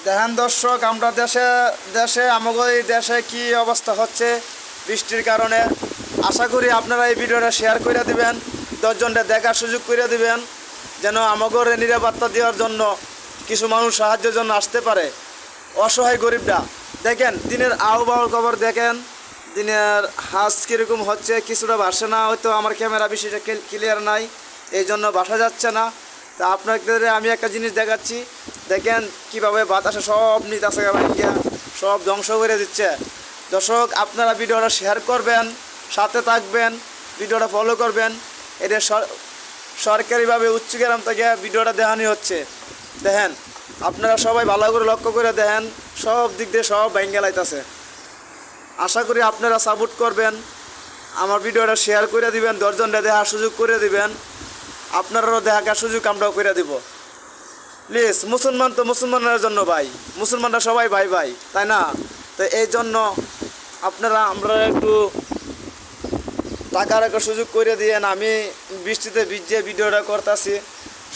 দেখেন দর্শক, আমরা দেশে দেশে আমাদের এই দেশে কি অবস্থা হচ্ছে বৃষ্টির কারণে। আশা করি আপনারা এই ভিডিওটা শেয়ার করে দিবেন, 10 জনটা দেখার সুযোগ করে দিবেন, যেন আমাদের নিরাপত্তা দেওয়ার জন্য কিছু মানুষ সাহায্যের জন্য আসতে পারে। অসহায় গরিবরা দেখেন, দিনের আবহাওয়ার খবর দেখেন, দিনের হাঁস কীরকম হচ্ছে, কিছুটা ভাসে না, হয়তো আমার ক্যামেরা বেশিটা ক্লিয়ার নাই, এই জন্য ভাসা যাচ্ছে না। তা আপনাদের আমি একটা জিনিস দেখাচ্ছি, দেখেন কিভাবে বাতাসে সব নিতাছে, সব ধ্বংস করে দিচ্ছে। দর্শক, আপনারা ভিডিওটা শেয়ার করবেন, সাথে থাকবেন, ভিডিওটা ফলো করবেন। এটা সরকারিভাবে উচ্চগ্রাম থেকে ভিডিওটা দেখানো হচ্ছে। দেখেন, আপনারা সবাই ভালো করে লক্ষ্য করে দেখেন, সব দিক দিয়ে সব ভেঙে লাইতেছে। আশা করি আপনারা সাপোর্ট করবেন, আমার ভিডিওটা শেয়ার করে দিবেন, 10 জনটা দেখার সুযোগ করে দিবেন, আপনারাও দেখার সুযোগ আমরাও করে দিব। প্লিজ, মুসলমান তো মুসলমানের জন্য ভাই, মুসলমানরা সবাই ভাই ভাই, তাই না? তো এই জন্য আমরা একটু টাকার একটা সুযোগ করে দিয়েন। আমি বৃষ্টিতে ভিজে ভিডিওটা করতেছি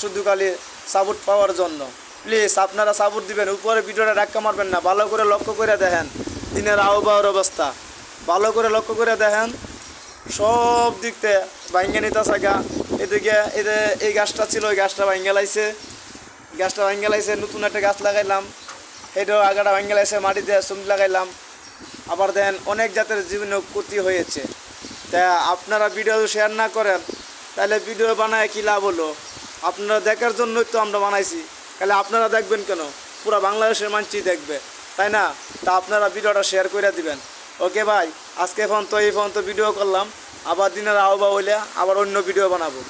শুধু খালি সাপোর্ট পাওয়ার জন্য। প্লিজ আপনারা সাপোর্ট দিবেন, উপরে ভিডিওটা ধাক্কা মারবেন না, ভালো করে লক্ষ্য করে দেখেন দিনের আবহাওয়ার অবস্থা, ভালো করে লক্ষ্য করে দেখেন। সব দিকতে ভাঙ্গে নিতে থাকা, এদিকে এই গাছটা ছিল, ওই গাছটা ভাঙ্গে লাইছে, নতুন একটা গাছ লাগাইলাম, এটাও আগাটা ভাঙ্গে লাইছে, মাটিতে সুম লাগাইলাম। আবার দেন অনেক জাতের জীবন ক্ষতি হয়েছে। তা আপনারা ভিডিও শেয়ার না করেন তাহলে ভিডিও বানায় কী লাভ হলো? আপনারা দেখার জন্যই তো আমরা বানাইছি, তাহলে আপনারা দেখবেন কেন? পুরো বাংলাদেশের মানুষই দেখবে, তাই না? তা আপনারা ভিডিওটা শেয়ার করে দিবেন। ওকে ভাই, আজকে এই পর্যন্ত ভিডিও করলাম, আবার দিনের আবহাওয়া হইলে আবার অন্য ভিডিও বানাবো।